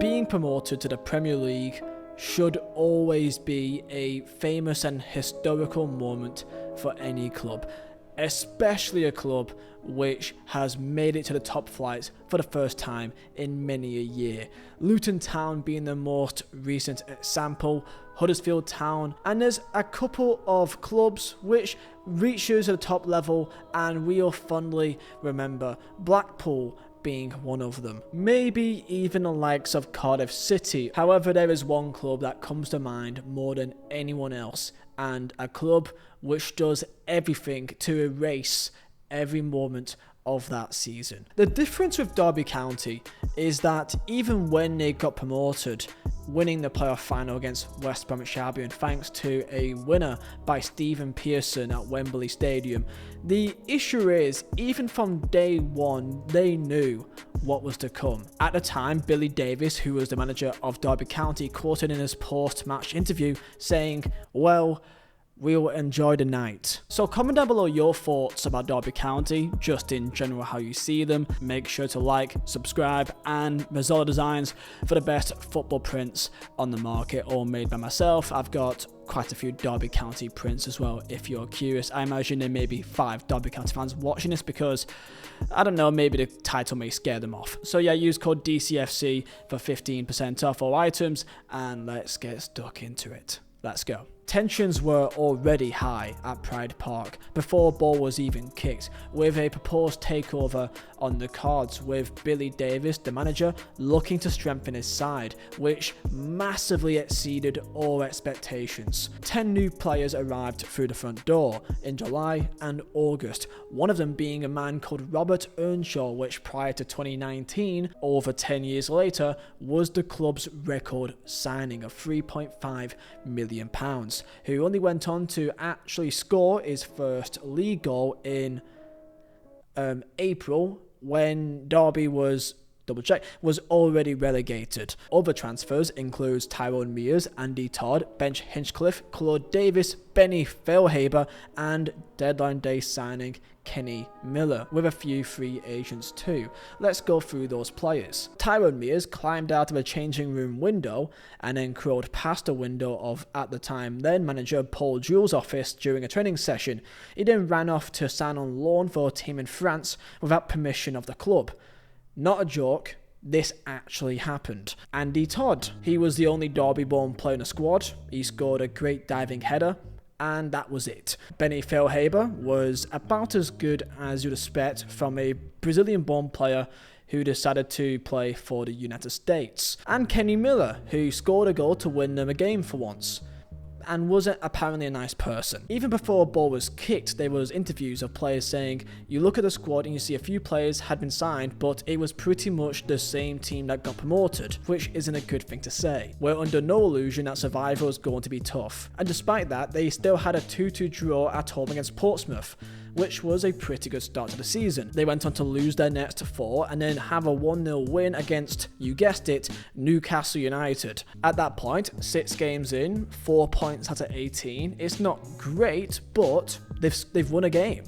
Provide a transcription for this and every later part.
being promoted to the Premier League should always be a famous and historical moment for any club, especially a club which has made it to the top flights for the first time in many a year. Luton Town being the most recent example, Huddersfield Town, and there's a couple of clubs which reaches the top level and we'll fondly remember, Blackpool being one of them. Maybe even the likes of Cardiff City. However, there is one club that comes to mind more than anyone else, and a club which does everything to erase every moment of that season. The difference with Derby County is that even when they got promoted, winning the playoff final against West Bromwich Albion thanks to a winner by Stephen Pearson at Wembley Stadium, the issue is, even from day one, they knew what was to come. At the time, Billy Davies, who was the manager of Derby County, quoted in his post-match interview saying, "Well, we'll enjoy the night." So comment down below your thoughts about Derby County, just in general how you see them. Make sure to like, subscribe, and Vizeh Designs for the best football prints on the market, all made by myself. I've got quite a few Derby County prints as well, if you're curious. I imagine there may be 5 Derby County fans watching this because, I don't know, maybe the title may scare them off. So yeah, use code DCFC for 15% off all items, and let's get stuck into it. Let's go. Tensions were already high at Pride Park before a ball was even kicked, with a proposed takeover on the cards, with Billy Davies, the manager, looking to strengthen his side, which massively exceeded all expectations. 10 new players arrived through the front door in July and August, one of them being a man called Robert Earnshaw, which prior to 2019, over 10 years later, was the club's record signing of £3.5 million. Who only went on to actually score his first league goal in April when Derby was already relegated. Other transfers includes Tyrone Mears, Andy Todd, Bench Hinchcliffe, Claude Davis, Benny Feilhaber, and deadline day signing Kenny Miller, with a few free agents too. Let's go through those players. Tyrone Mears climbed out of a changing room window and then crawled past the window of, at the time, then manager Paul Jewell's office during a training session. He then ran off to sign on loan for a team in France without permission of the club. Not a joke, this actually happened. Andy Todd, he was the only Derby-born player in the squad. He scored a great diving header, and that was it. Benny Feilhaber was about as good as you'd expect from a Brazilian-born player who decided to play for the United States. And Kenny Miller, who scored a goal to win them a game for once, and wasn't apparently a nice person. Even before a ball was kicked, there was interviews of players saying, you look at the squad and you see a few players had been signed, but it was pretty much the same team that got promoted, which isn't a good thing to say. We're under no illusion that survival is going to be tough. And despite that, they still had a 2-2 draw at home against Portsmouth, which was a pretty good start to the season. They went on to lose their next 4 and then have a 1-0 win against, you guessed it, Newcastle United. At that point, 6 games in, 4 points out of 18. It's not great, but they've won a game.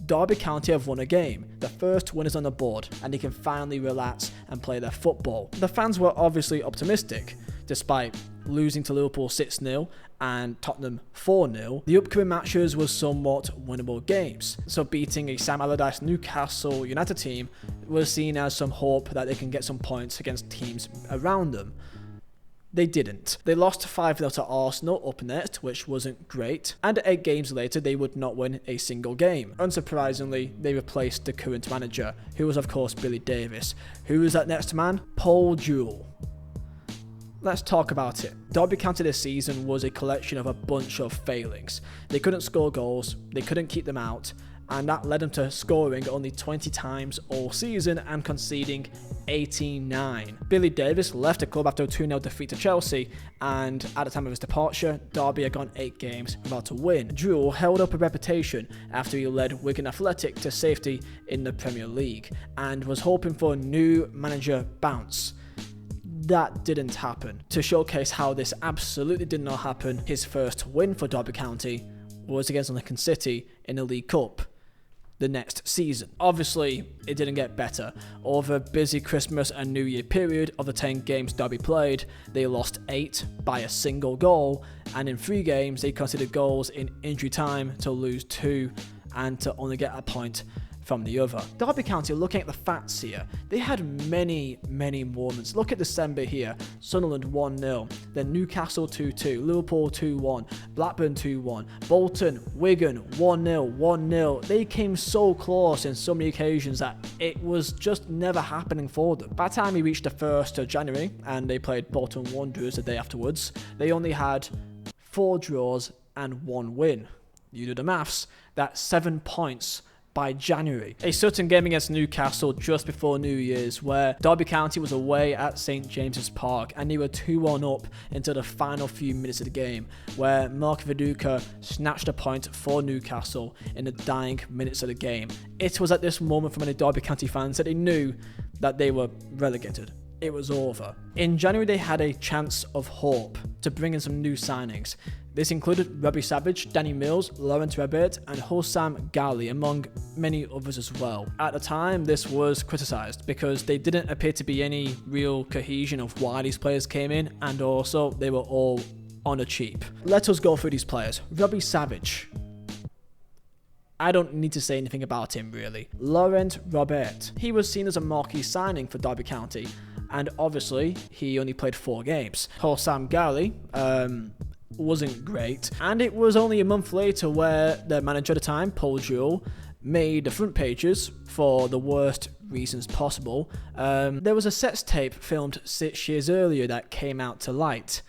Derby County have won a game. The first win is on the board, and they can finally relax and play their football. The fans were obviously optimistic, despite losing to Liverpool 6-0 and Tottenham 4-0. The upcoming matches were somewhat winnable games, so beating a Sam Allardyce Newcastle United team was seen as some hope that they can get some points against teams around them. They didn't. They lost 5-0 to Arsenal up next, which wasn't great, and 8 games later they would not win a single game. Unsurprisingly, they replaced the current manager, who was of course Billy Davies. Who was that next man? Paul Jewell. Let's talk about it. Derby County this season was a collection of a bunch of failings. They couldn't score goals, they couldn't keep them out, and that led them to scoring only 20 times all season and conceding 89. Billy Davies left the club after a 2-0 defeat to Chelsea, and at the time of his departure, Derby had gone 8 games without a win. Jewell held up a reputation after he led Wigan Athletic to safety in the Premier League, and was hoping for a new manager bounce. That didn't happen. To showcase how this absolutely did not happen, his first win for Derby County was against Lincoln City in the League Cup. the next season. Obviously, it didn't get better. Over a busy Christmas and New Year period of the 10 games Derby played, they lost 8 by a single goal, and in 3 games they conceded goals in injury time to lose 2 and to only get a point from the other. Derby County, looking at the facts here, they had many moments. Look at December here. Sunderland 1-0, then Newcastle 2-2, Liverpool 2-1, Blackburn 2-1, Bolton, Wigan 1-0, 1-0. They came so close in so many occasions that it was just never happening for them. By the time we reached the 1st of January and they played Bolton Wanderers the day afterwards, they only had 4 draws and 1 win. You do the maths, that's 7 points by January. A certain game against Newcastle just before New Year's where Derby County was away at St James's Park and they were 2-1 up into the final few minutes of the game, where Mark Viduka snatched a point for Newcastle in the dying minutes of the game. It was at this moment for many Derby County fans that they knew that they were relegated. It was over. In January they had a chance of hope to bring in some new signings. This included Robbie Savage, Danny Mills, Laurent Rebert and Hossam Ghali, among many others as well. At the time, this was criticised because they didn't appear to be any real cohesion of why these players came in, and also they were all on a cheap. Let us go through these players. Robbie Savage. I don't need to say anything about him really. Laurent Rebert. He was seen as a marquee signing for Derby County, and obviously he only played 4 games. Hossam Ghali, wasn't great, and it was only a month later where the manager at the time, Paul Jewell, made the front pages for the worst reasons possible. There was a sets tape filmed 6 years earlier that came out to light,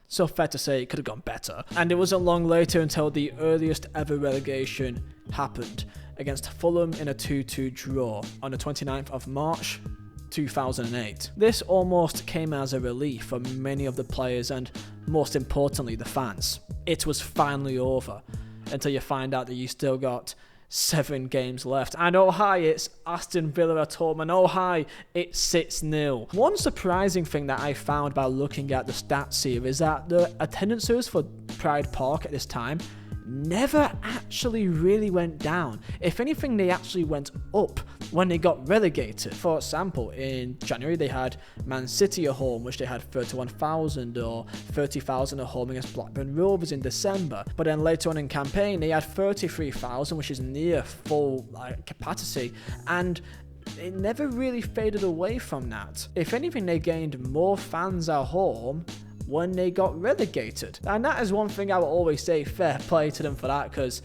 so fair to say it could have gone better. And it wasn't long later until the earliest ever relegation happened against Fulham in a 2-2 draw on the 29th of March 2008. This almost came as a relief for many of the players and, most importantly, the fans. It was finally over, until you find out that you still got 7 games left. And oh hi, it's Aston Villa at home, and oh hi, it's 6-0. One surprising thing that I found by looking at the stats here is that the attendances for Pride Park at this time never actually really went down. If anything, they actually went up when they got relegated. For example, in January they had Man City at home, which they had 31,000, or 30,000 at home against Blackburn Rovers in December. But then later on in campaign they had 33,000, which is near full capacity, and it never really faded away from that. If anything, they gained more fans at home when they got relegated. And that is one thing I will always say, fair play to them for that, because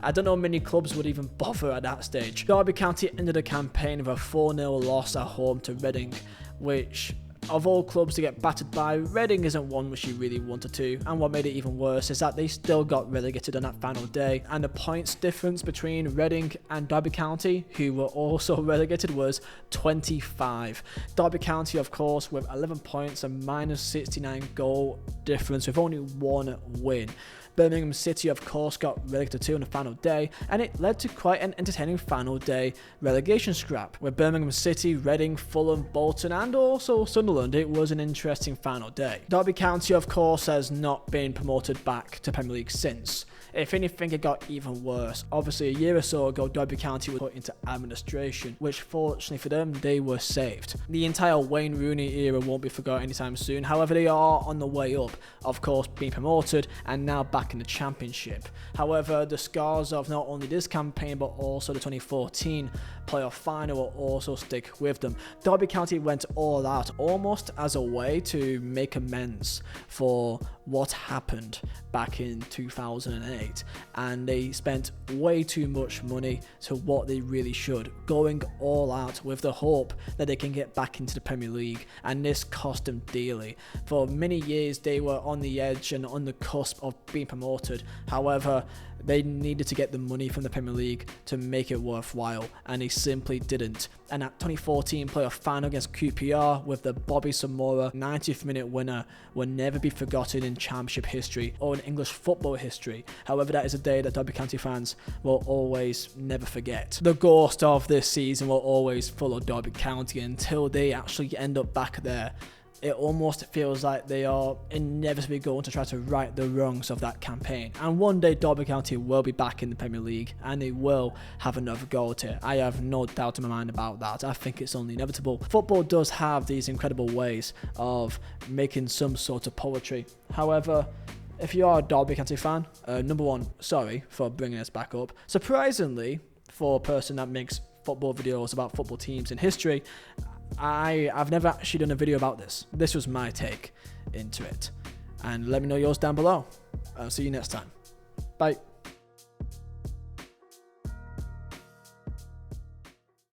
I don't know many clubs would even bother at that stage. Derby County ended the campaign with a 4-0 loss at home to Reading, which, of all clubs to get battered by, Reading isn't one which you really wanted to. And what made it even worse is that they still got relegated on that final day, and the points difference between Reading and Derby County, who were also relegated, was 25. Derby County, of course, with 11 points and minus 69 goal difference with only 1 win. Birmingham City, of course, got relegated too on the final day, and it led to quite an entertaining final day relegation scrap. With Birmingham City, Reading, Fulham, Bolton, and also Sunderland, it was an interesting final day. Derby County, of course, has not been promoted back to Premier League since. If anything, it got even worse. Obviously, a year or so ago, Derby County was put into administration, which fortunately for them, they were saved. The entire Wayne Rooney era won't be forgotten anytime soon. However, they are on the way up, of course, being promoted and now back in the Championship. However, the scars of not only this campaign but also the 2014 playoff final will also stick with them. Derby County went all out, almost as a way to make amends for what happened back in 2008, and they spent way too much money to what they really should, going all out with the hope that they can get back into the Premier League, and this cost them dearly. For many years they were on the edge and on the cusp of being promoted. However, they needed to get the money from the Premier League to make it worthwhile, and they simply didn't. And that 2014 playoff final against QPR with the Bobby Samora 90th minute winner will never be forgotten in Championship history or in English football history. However, that is a day that Derby County fans will always never forget. The ghost of this season will always follow Derby County until they actually end up back there it almost feels like they are inevitably going to try to right the wrongs of that campaign. And one day Derby County will be back in the Premier League and they will have another go at it. I have no doubt in my mind about that. I think it's only inevitable. Football does have these incredible ways of making some sort of poetry. However, if you are a Derby County fan, number one, sorry for bringing this back up. Surprisingly, for a person that makes football videos about football teams in history, I've never actually done a video about this. This was my take into it. And let me know yours down below. I'll see you next time. Bye.